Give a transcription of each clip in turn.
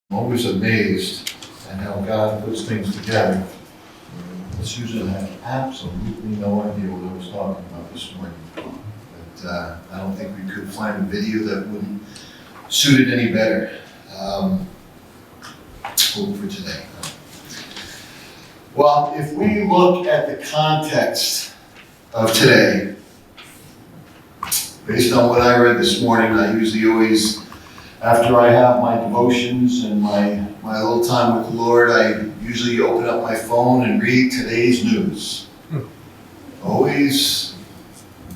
I'm always amazed at how God puts things together. Susan had absolutely no idea what I was talking about this morning. But I don't think we could find a video that wouldn't suit it any better. Hope for today. Well, if we look at the context of today, based on what I read this morning, I usually always, after I have my devotions and my little time with the Lord, I usually open up my phone and read today's news. Always,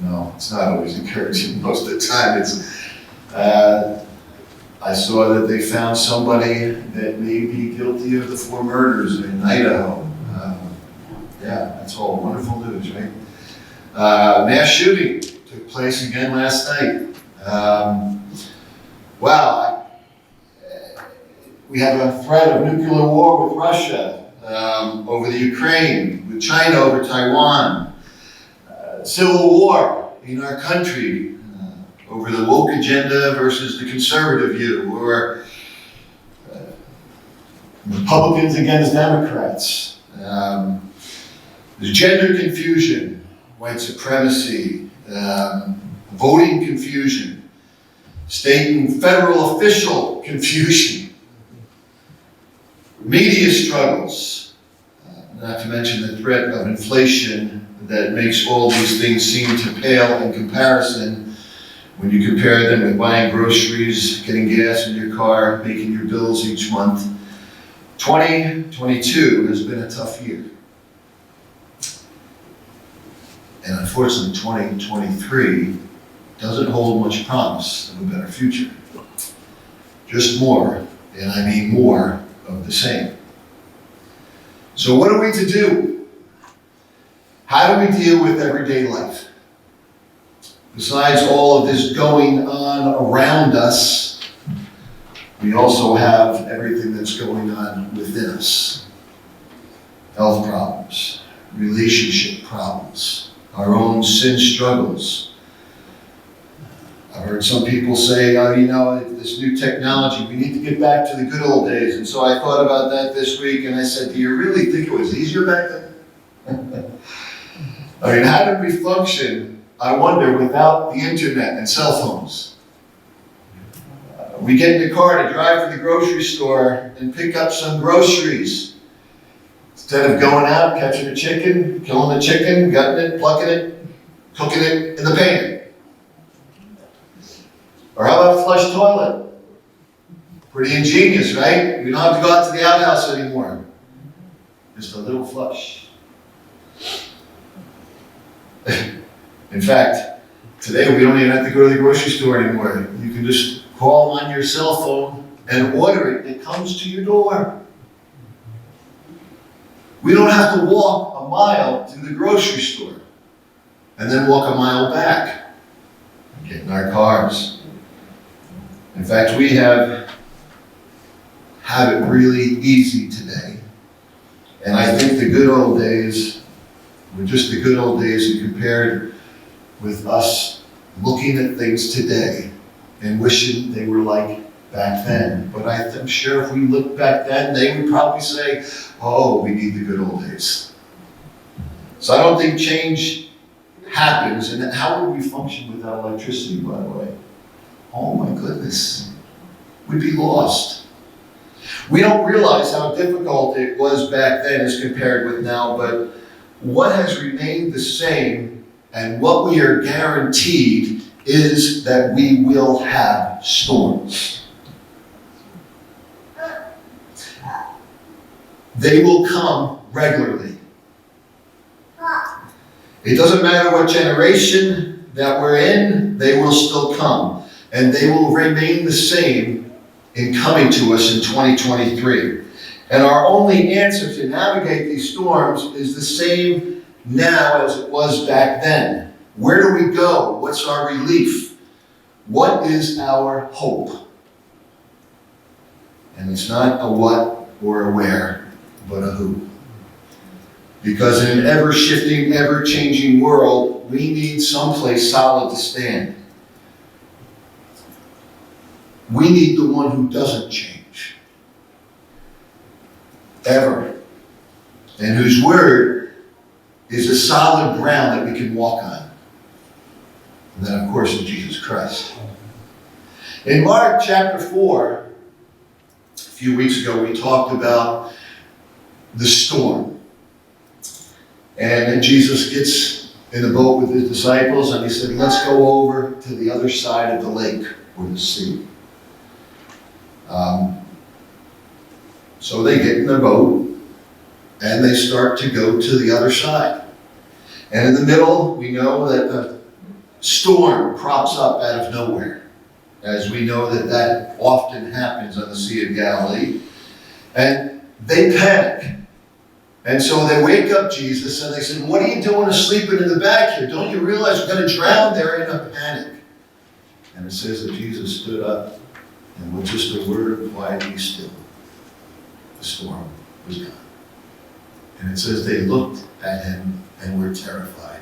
no, it's not always encouraging. Most of the time it's, I saw that they found somebody that may be guilty of the 4 murders in Idaho. Yeah, that's all wonderful news, right? Mass shooting took place again last night. Wow, we have a threat of nuclear war with Russia over the Ukraine, with China over Taiwan, civil war in our country over the woke agenda versus the conservative view, or Republicans against Democrats. There's gender confusion, white supremacy, voting confusion, state and federal official confusion, media struggles, not to mention the threat of inflation that makes all these things seem to pale in comparison when you compare them with buying groceries, getting gas in your car, making your bills each month. 2022 has been a tough year. And unfortunately, 2023 doesn't hold much promise of a better future. Just more, and I mean more, of the same. So what are we to do? How do we deal with everyday life? Besides all of this going on around us, we also have everything that's going on within us. Health problems, relationship problems, our own sin struggles. I've heard some people say, this new technology, we need to get back to the good old days. And so I thought about that this week, and I said, do you really think it was easier back then? I mean, how did we function, I wonder, without the internet and cell phones? We get in the car to drive to the grocery store and pick up some groceries. Instead of going out, catching a chicken, killing the chicken, gutting it, plucking it, cooking it in the pan. Or how about a flush toilet? Pretty ingenious, right? We don't have to go out to the outhouse anymore. Just a little flush. In fact, today we don't even have to go to the grocery store anymore. You can just call on your cell phone and order it. It comes to your door. We don't have to walk a mile to the grocery store and then walk a mile back and get in our cars. In fact, we have it really easy today. And I think the good old days were just the good old days compared with us looking at things today and wishing they were like back then. But I'm sure if we looked back then, they would probably say, oh, we need the good old days. So I don't think change happens. And how would we function without electricity, by the way? Oh my goodness, we'd be lost. We don't realize how difficult it was back then as compared with now, but what has remained the same and what we are guaranteed is that we will have storms. They will come regularly. It doesn't matter what generation that we're in, they will still come. And they will remain the same in coming to us in 2023. And our only answer to navigate these storms is the same now as it was back then. Where do we go? What's our relief? What is our hope? And it's not a what or a where, but a who. Because in an ever-shifting, ever-changing world, we need someplace solid to stand. We need the one who doesn't change. ever, and whose word is a solid ground that we can walk on. And then, of course, in Jesus Christ. In Mark chapter 4, a few weeks ago, we talked about the storm. And then Jesus gets in the boat with his disciples, and he said, let's go over to the other side of the lake, or the sea. So they get in their boat, and they start to go to the other side. And in the middle, we know that a storm crops up out of nowhere, as we know that often happens on the Sea of Galilee. And they panic. And so they wake up Jesus, and they said, what are you doing sleeping in the back here? Don't you realize we're going to drown? They're in a panic. And it says that Jesus stood up, and with just a word, quiet, be still, the storm was gone. And it says they looked at him and were terrified,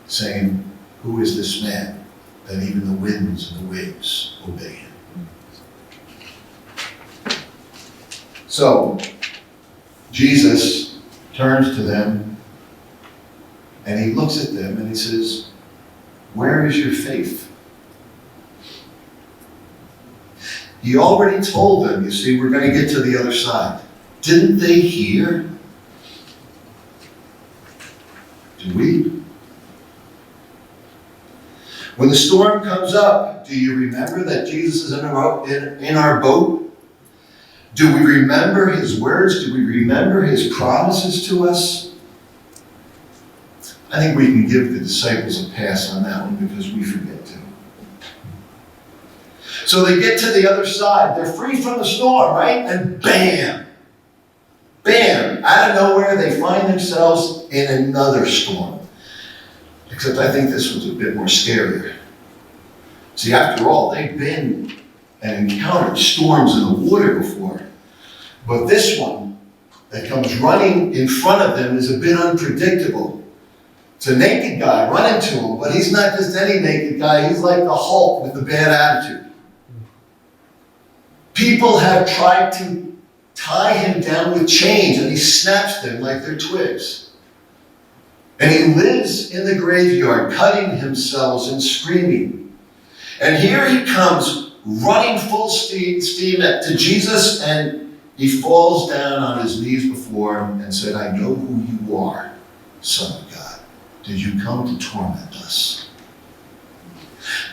saying, who is this man that even the winds and the waves obey him? So, Jesus turns to them, and he looks at them, and he says, where is your faith? He already told them, you see, we're going to get to the other side. Didn't they hear? Do we? When the storm comes up, do you remember that Jesus is in our boat? Do we remember his words? Do we remember his promises to us? I think we can give the disciples a pass on that one because we forget to. So they get to the other side. They're free from the storm, right? And bam! Bam! Out of nowhere, they find themselves in another storm. Except I think this was a bit more scarier. See, after all, they've been and encountered storms in the water before. But this one that comes running in front of them is a bit unpredictable. It's a naked guy running to him, but he's not just any naked guy. He's like the Hulk with the bad attitude. People have tried to tie him down with chains, and he snaps them like they're twigs. And he lives in the graveyard, cutting himself and screaming. And here he comes, running full steam to Jesus, and he falls down on his knees before him and said, I know who you are, Son of God. Did you come to torment us?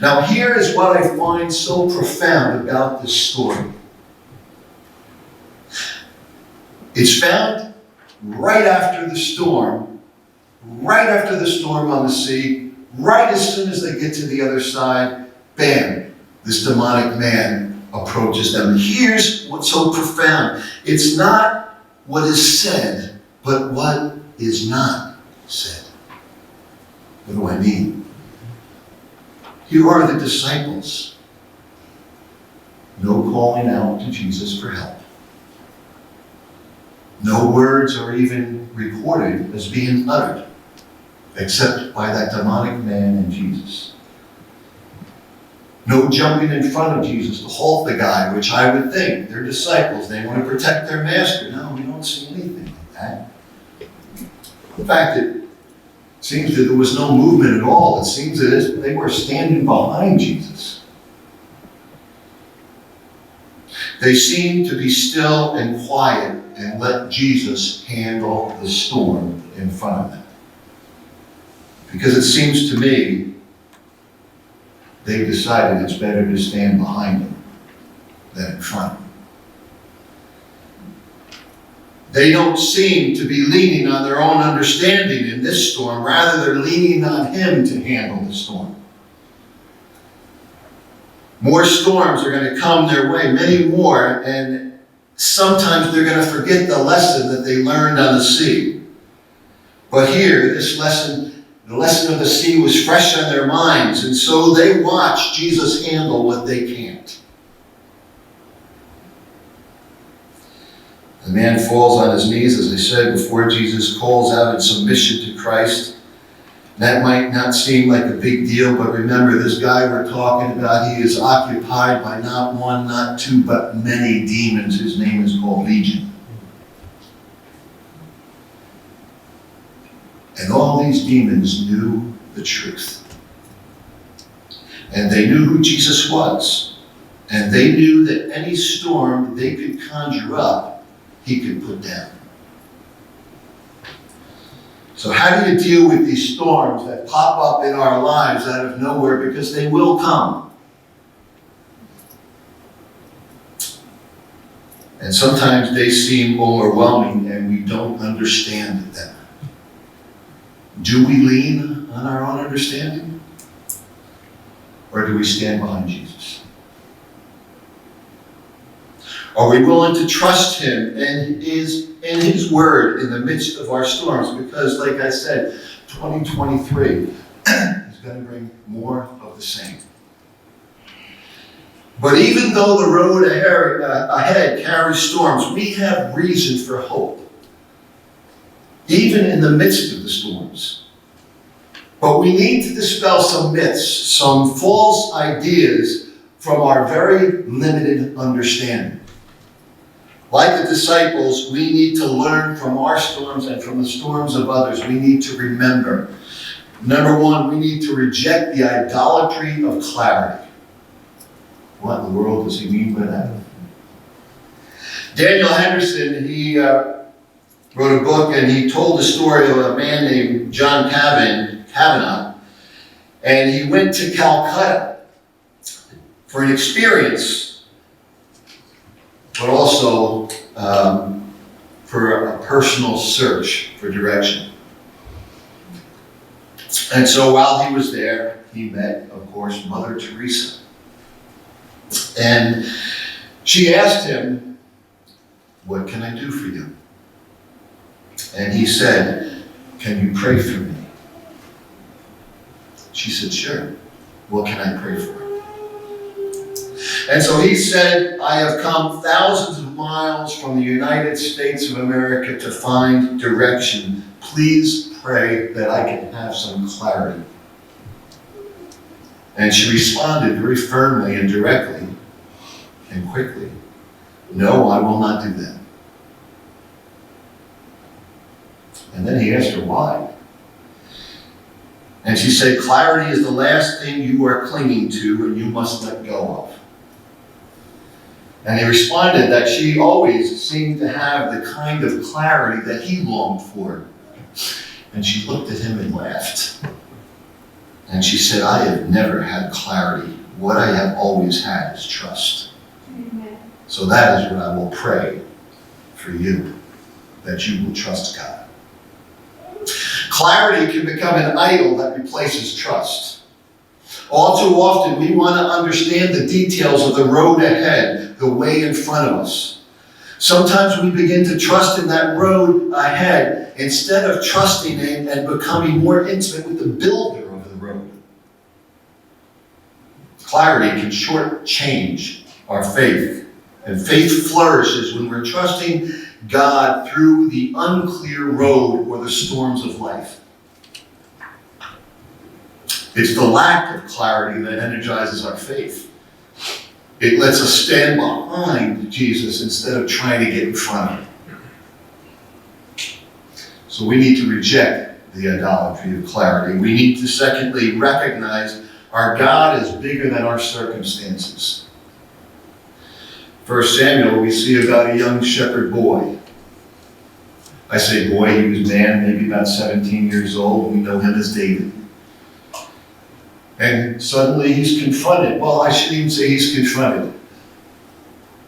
Now here is what I find so profound about this story. It's found right after the storm on the sea, right as soon as they get to the other side, bam, this demonic man approaches them. And here's what's so profound. It's not what is said, but what is not said. What do I mean? Here are the disciples. No calling out to Jesus for help. No words are even recorded as being uttered, except by that demonic man and Jesus. No jumping in front of Jesus to halt the guy, which I would think they're disciples. They want to protect their master. No, we don't see anything like that. In fact, it seems that there was no movement at all. It seems that they were standing behind Jesus. They seemed to be still and quiet and let Jesus handle the storm in front of them. Because it seems to me they've decided it's better to stand behind him than in front of him. They don't seem to be leaning on their own understanding in this storm. Rather, they're leaning on him to handle the storm. More storms are going to come their way, many more, and sometimes they're going to forget the lesson that they learned on the sea. But here, this lesson, the lesson of the sea was fresh on their minds, and so they watch Jesus handle what they can't. The man falls on his knees, as I said before. Jesus calls out in submission to Christ. That might not seem like a big deal, but remember, this guy we're talking about, he is occupied by not one, not two, but many demons. His name is called Legion. all these demons knew the truth. And they knew who Jesus was. And they knew that any storm they could conjure up, he could put down. So how do you deal with these storms that pop up in our lives out of nowhere? Because they will come. And sometimes they seem overwhelming and we don't understand them. Do we lean on our own understanding? Or do we stand behind Jesus? Are we willing to trust him and in his word in the midst of our storms? Because like I said, 2023 is going to bring more of the same. But even though the road ahead carries storms, we have reason for hope, even in the midst of the storms. But we need to dispel some myths, some false ideas from our very limited understanding. Like the disciples, we need to learn from our storms and from the storms of others. We need to remember. Number one, we need to reject the idolatry of clarity. What in the world does he mean by that? Daniel Henderson, he wrote a book and he told the story of a man named John Kavanagh, and he went to Calcutta for an experience, but also for a personal search for direction. And so while he was there, he met, of course, Mother Teresa. And she asked him, "What can I do for you?" And he said, "Can you pray for me?" She said, "Sure. What can I pray for?" And so he said, "I have come thousands of miles from the United States of America to find direction. Please pray that I can have some clarity." And she responded very firmly and directly and quickly, "No, I will not do that." And then he asked her why. And she said, "Clarity is the last thing you are clinging to and you must let go of." And he responded that she always seemed to have the kind of clarity that he longed for. And she looked at him and laughed. And she said, "I have never had clarity. What I have always had is trust." Amen. So that is what I will pray for you, that you will trust God. Clarity can become an idol that replaces trust. All too often, we want to understand the details of the road ahead, the way in front of us. Sometimes we begin to trust in that road ahead instead of trusting in and becoming more intimate with the builder of the road. Clarity can shortchange our faith, and faith flourishes when we're trusting God through the unclear road or the storms of life. It's the lack of clarity that energizes our faith. It lets us stand behind Jesus instead of trying to get in front of him. So we need to reject the idolatry of clarity. We need to, secondly, recognize our God is bigger than our circumstances. 1 Samuel, we see about a young shepherd boy. I say boy, he was man, maybe about 17 years old. We know him as David. And suddenly he's confronted. Well, I shouldn't even say he's confronted.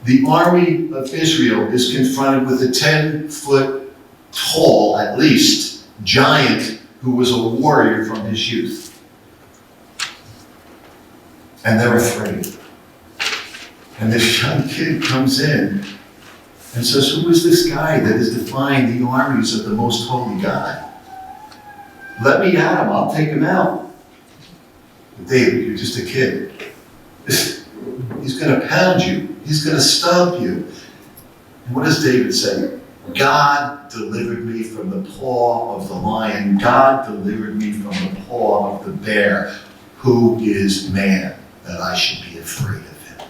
The army of Israel is confronted with a 10-foot tall, at least, giant who was a warrior from his youth. And they're afraid. And this young kid comes in and says, "Who is this guy that is defying the armies of the most holy God? Let me at him, I'll take him out." But David, you're just a kid. He's going to pound you. He's going to stomp you. And what does David say? "God delivered me from the paw of the lion. God delivered me from the paw of the bear. Who is man that I should be afraid of him?"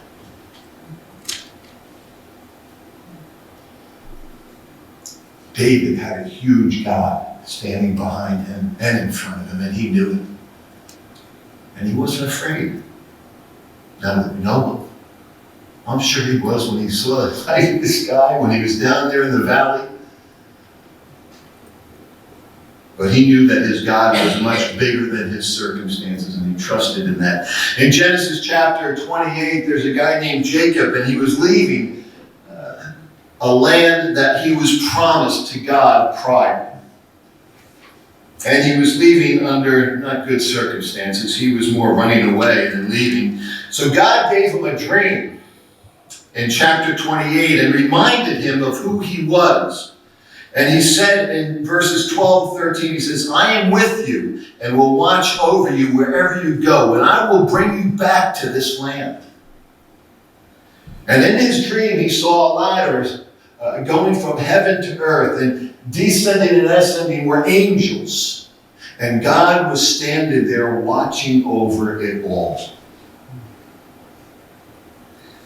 David had a huge God standing behind him and in front of him, and he knew it. And he wasn't afraid. Now that we know him, I'm sure he was when he saw the light in the sky, when he was down there in the valley. But he knew that his God was much bigger than his circumstances, and he trusted in that. In Genesis chapter 28, there's a guy named Jacob, and he was leaving a land that he was promised to God prior. And he was leaving under not good circumstances. He was more running away than leaving. So God gave him a dream in chapter 28 and reminded him of who he was. And he said in verses 12 and 13, he says, I am with you and will watch over you wherever you go, and I will bring you back to this land. And in his dream, he saw ladders going from heaven to earth, and descending and ascending were angels. And God was standing there watching over it all.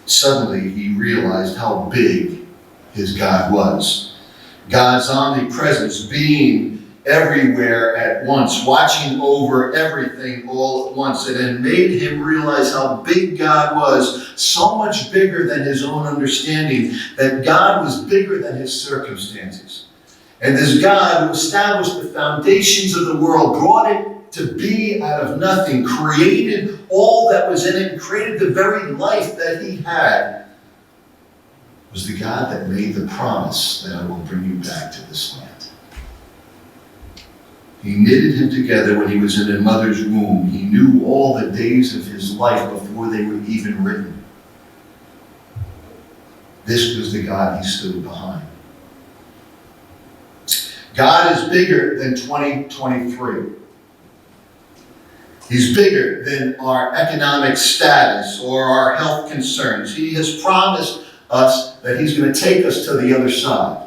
Suddenly, he realized how big his God was. God's omnipresence, being everywhere at once, watching over everything all at once. And it made him realize how big God was, so much bigger than his own understanding, that God was bigger than his circumstances. And this God who established the foundations of the world, brought it to be out of nothing, created all that was in it, and created the very life that he had, was the God that made the promise that I will bring you back to this land. He knitted him together when he was in a mother's womb. He knew all the days of his life before they were even written. This was the God he stood behind. God is bigger than 2023. He's bigger than our economic status or our health concerns. He has promised us that he's going to take us to the other side.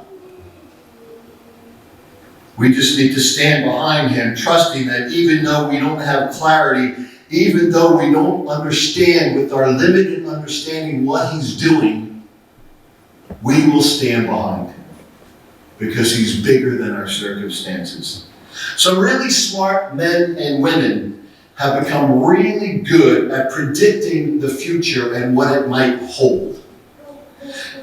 We just need to stand behind him, trusting that even though we don't have clarity, even though we don't understand with our limited understanding what he's doing, we will stand behind him because he's bigger than our circumstances. Some really smart men and women have become really good at predicting the future and what it might hold.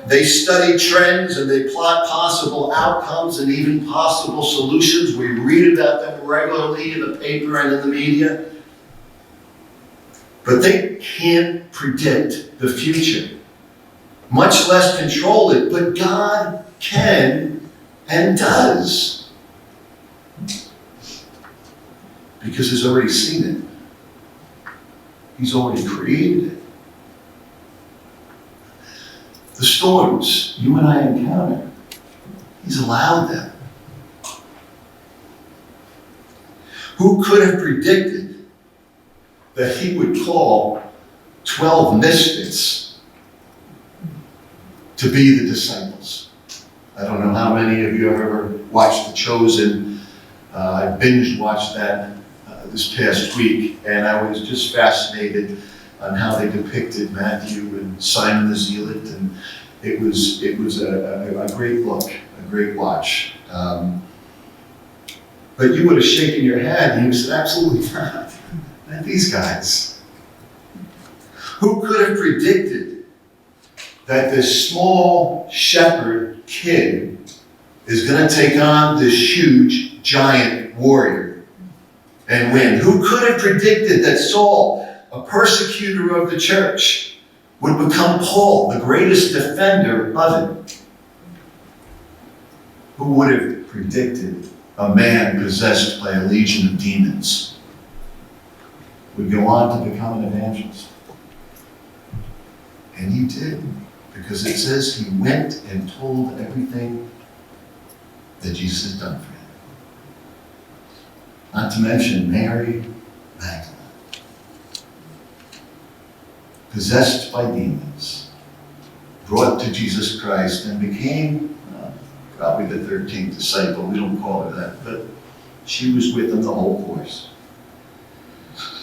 They study trends and they plot possible outcomes and even possible solutions. We read about them regularly in the paper and in the media. But they can't predict the future, much less control it. But God can and does, because he's already seen it. He's already created it. The storms you and I encounter, he's allowed them. Who could have predicted that he would call 12 misfits to be the disciples? I don't know how many of you have ever watched The Chosen. I binge watched that this past week, and I was just fascinated on how they depicted Matthew and Simon the Zealot, and it was a great look, a great watch. But you would have shaken your head and you said, absolutely not. Not these guys. Who could have predicted that this small shepherd kid is going to take on this huge, giant warrior and win? Who could have predicted that Saul, a persecutor of the church, would become Paul, the greatest defender of it? Who would have predicted a man possessed by a legion of demons would go on to become an evangelist? And he did, because it says he went and told everything that Jesus had done for him. Not to mention Mary Magdalene, possessed by demons, brought to Jesus Christ and became probably the 13th disciple. We don't call her that, but she was with him the whole course.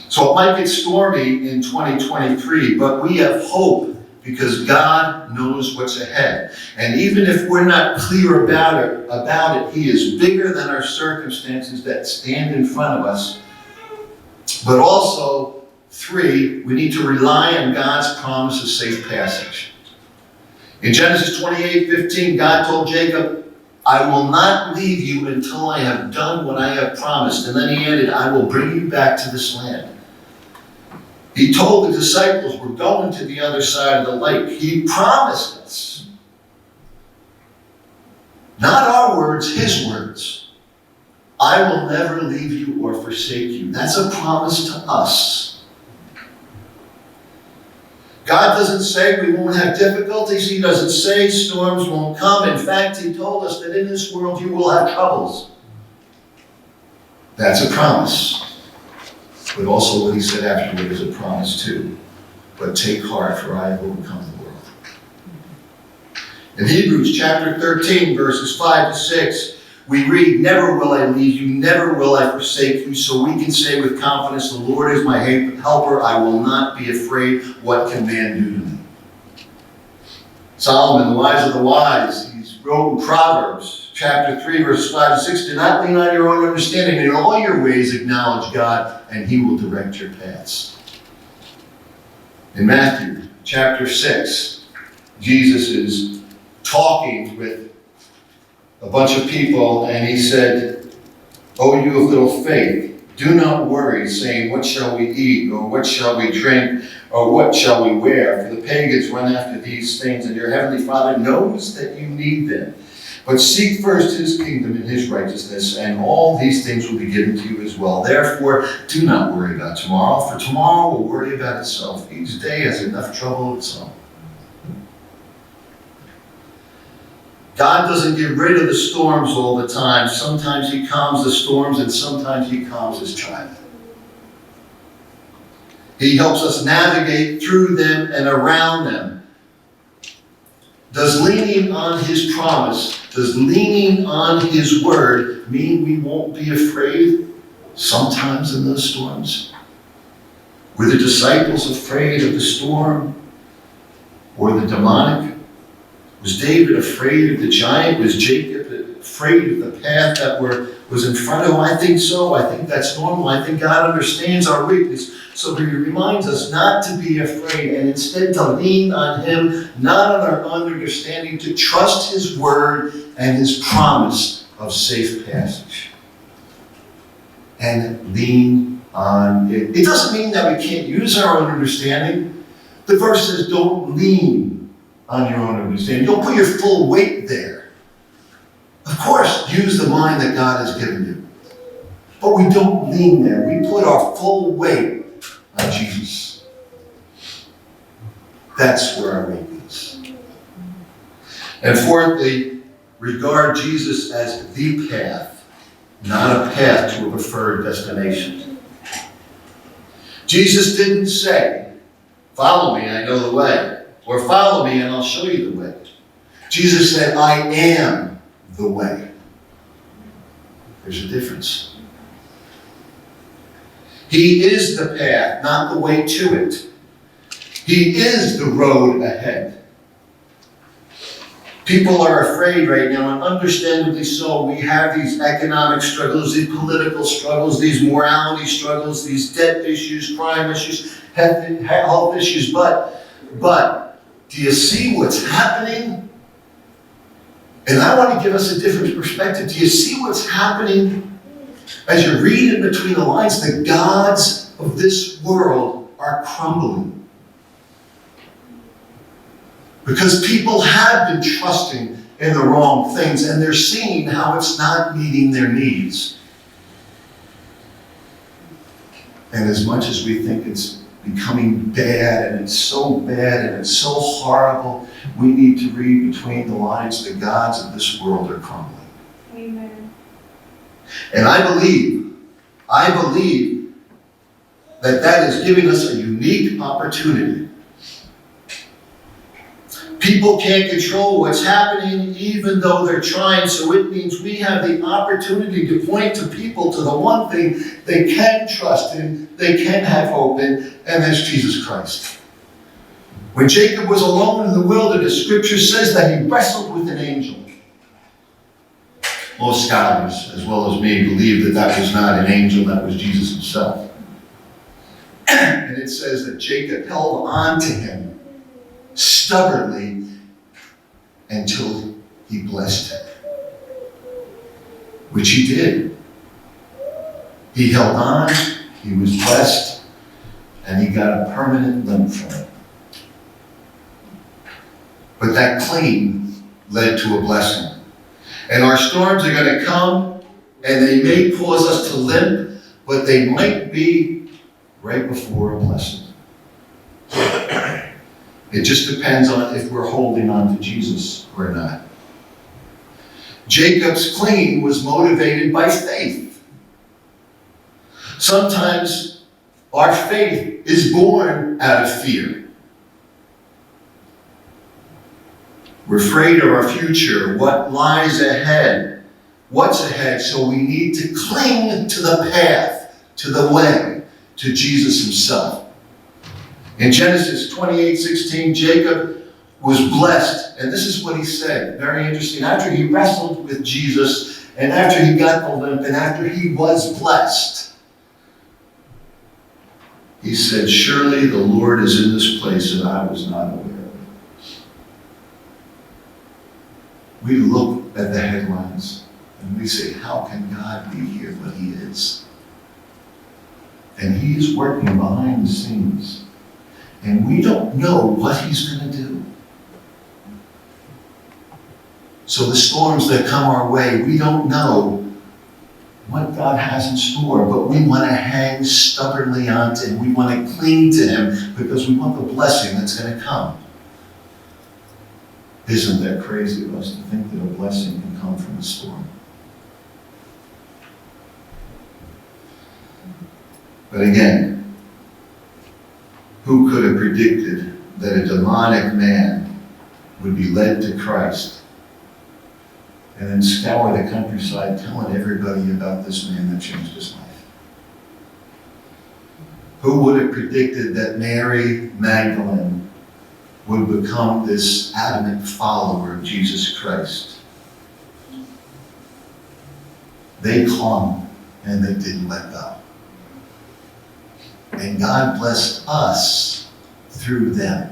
So it might get stormy in 2023, but we have hope because God knows what's ahead. And even if we're not clear about it, he is bigger than our circumstances that stand in front of us. But also, 3, we need to rely on God's promise of safe passage. In Genesis 28:15, God told Jacob, I will not leave you until I have done what I have promised. And then he added, I will bring you back to this land. He told the disciples, we're going to the other side of the lake. He promised us. Not our words, his words. I will never leave you or forsake you. That's a promise to us. God doesn't say we won't have difficulties. He doesn't say storms won't come. In fact, he told us that in this world you will have troubles. That's a promise. But also what he said afterward is a promise too. But take heart, for I have overcome the world. In Hebrews chapter 13, verses 5 to 6, we read, never will I leave you, never will I forsake you. So we can say with confidence, the Lord is my helper. I will not be afraid. What can man do to me? Solomon, the wise of the wise, he's wrote in Proverbs chapter 3, verses 5 to 6, do not lean on your own understanding. In all your ways acknowledge God, and he will direct your paths. In Matthew chapter 6, Jesus is talking with a bunch of people, and he said, O you of little faith, do not worry, saying, what shall we eat, or what shall we drink, or what shall we wear? For the pagans run after these things, and your heavenly Father knows that you need them. But seek first his kingdom and his righteousness, and all these things will be given to you as well. Therefore, do not worry about tomorrow, for tomorrow will worry about itself. Each day has enough trouble of its own. God doesn't get rid of the storms all the time. Sometimes he calms the storms, and sometimes he calms his child. He helps us navigate through them and around them. Does leaning on his promise, does leaning on his word mean we won't be afraid sometimes in those storms? Were the disciples afraid of the storm or the demonic? Was David afraid of the giant? Was Jacob afraid of the path that was in front of him? I think so. I think that's normal. I think God understands our weakness. So he reminds us not to be afraid and instead to lean on him, not on our own understanding, to trust his word and his promise of safe passage. And lean on it. It doesn't mean that we can't use our own understanding. The verse says don't lean on your own understanding. Don't put your full weight there. Of course, use the mind that God has given you. But we don't lean there. We put our full weight on Jesus. That's where our weight is. And fourthly, regard Jesus as the path, not a path to a preferred destination. Jesus didn't say, follow me, I know the way. Or follow me and I'll show you the way. Jesus said, I am the way. There's a difference. He is the path, not the way to it. He is the road ahead. People are afraid right now, and understandably so. We have these economic struggles, these political struggles, these morality struggles, these debt issues, crime issues, health issues, but do you see what's happening? And I want to give us a different perspective. Do you see what's happening? As you read in between the lines, the gods of this world are crumbling. Because people have been trusting in the wrong things, and they're seeing how it's not meeting their needs. And as much as we think it's becoming bad, and it's so bad, and it's so horrible, we need to read between the lines. The gods of this world are crumbling. Amen. And I believe that is giving us a unique opportunity. People can't control what's happening even though they're trying, so it means we have the opportunity to point to people to the one thing they can trust in, they can have hope in, and that's Jesus Christ. When Jacob was alone in the wilderness, Scripture says that he wrestled with an angel. Most scholars, as well as me, believe that that was not an angel, that was Jesus himself. And it says that Jacob held on to him stubbornly until he blessed him, which he did. He held on, he was blessed, and he got a permanent limp from it. But that cling led to a blessing. And our storms are going to come, and they may cause us to limp, but they might be right before a blessing. It just depends on if we're holding on to Jesus or not. Jacob's clinging was motivated by faith. Sometimes our faith is born out of fear. We're afraid of our future, what lies ahead, what's ahead, so we need to cling to the path, to the way, to Jesus himself. In Genesis 28:16, Jacob was blessed, and this is what he said, very interesting. After he wrestled with Jesus, and after he got the limp, and after he was blessed, he said, "Surely the Lord is in this place, and I was not aware." We look at the headlines and we say, how can God be here? But he is. And he's working behind the scenes. And we don't know what he's going to do. So the storms that come our way, we don't know what God has in store, but we want to hang stubbornly onto him. We want to cling to him because we want the blessing that's going to come. Isn't that crazy of us to think that a blessing can come from a storm? But again, who could have predicted that a demonic man would be led to Christ and then scour the countryside telling everybody about this man that changed his life? Who would have predicted that Mary Magdalene would become this adamant follower of Jesus Christ? They clung and they didn't let go. And God blessed us through them.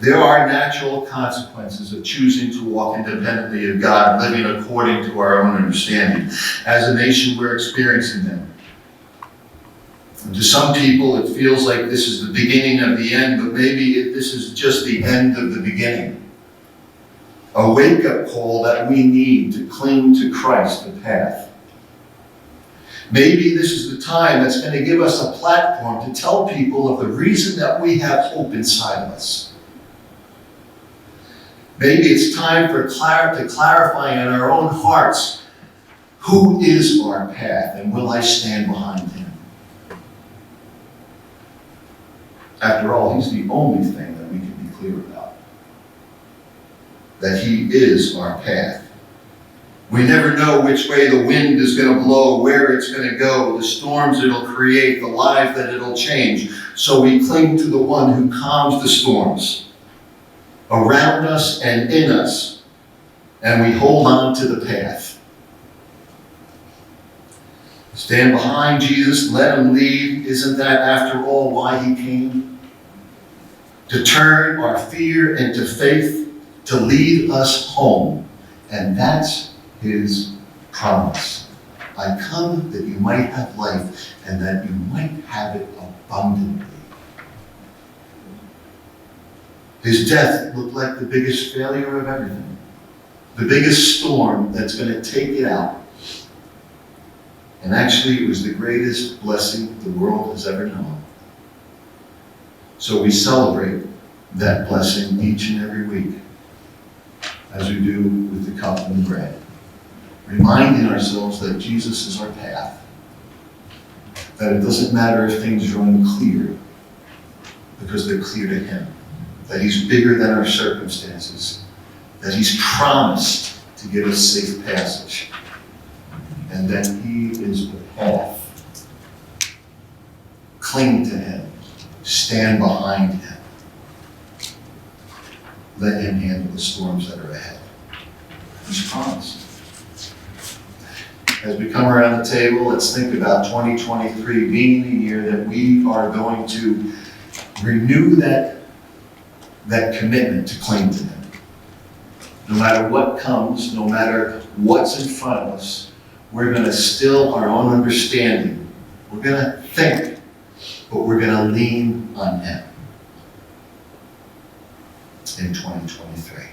There are natural consequences of choosing to walk independently of God, living according to our own understanding. As a nation, we're experiencing them. And to some people, it feels like this is the beginning of the end, but maybe this is just the end of the beginning. A wake-up call that we need to cling to Christ, the path. Maybe this is the time that's going to give us a platform to tell people of the reason that we have hope inside of us. Maybe it's time to clarify in our own hearts, who is our path, and will I stand behind him? After all, he's the only thing that we can be clear about. That he is our path. We never know which way the wind is going to blow, where it's going to go, the storms it'll create, the lives that it'll change. So we cling to the one who calms the storms around us and in us, and we hold on to the path. Stand behind Jesus, let him lead. Isn't that, after all, why he came? To turn our fear into faith, to lead us home. And that's his promise. I come that you might have life, and that you might have it abundantly. His death looked like the biggest failure of everything. The biggest storm that's going to take it out. And actually, it was the greatest blessing the world has ever known. So we celebrate that blessing each and every week, as we do with the cup and the bread, reminding ourselves that Jesus is our path, that it doesn't matter if things are unclear, because they're clear to him, that he's bigger than our circumstances, that he's promised to give us safe passage, and that he is the path. Cling to him. stand behind him. Let him handle the storms that are ahead. He's promised. As we come around the table, let's think about 2023 being the year that we are going to renew that commitment to cling to him. No matter what comes, no matter what's in front of us, we're going to still our own understanding. We're going to think, but we're going to lean on him in 2023.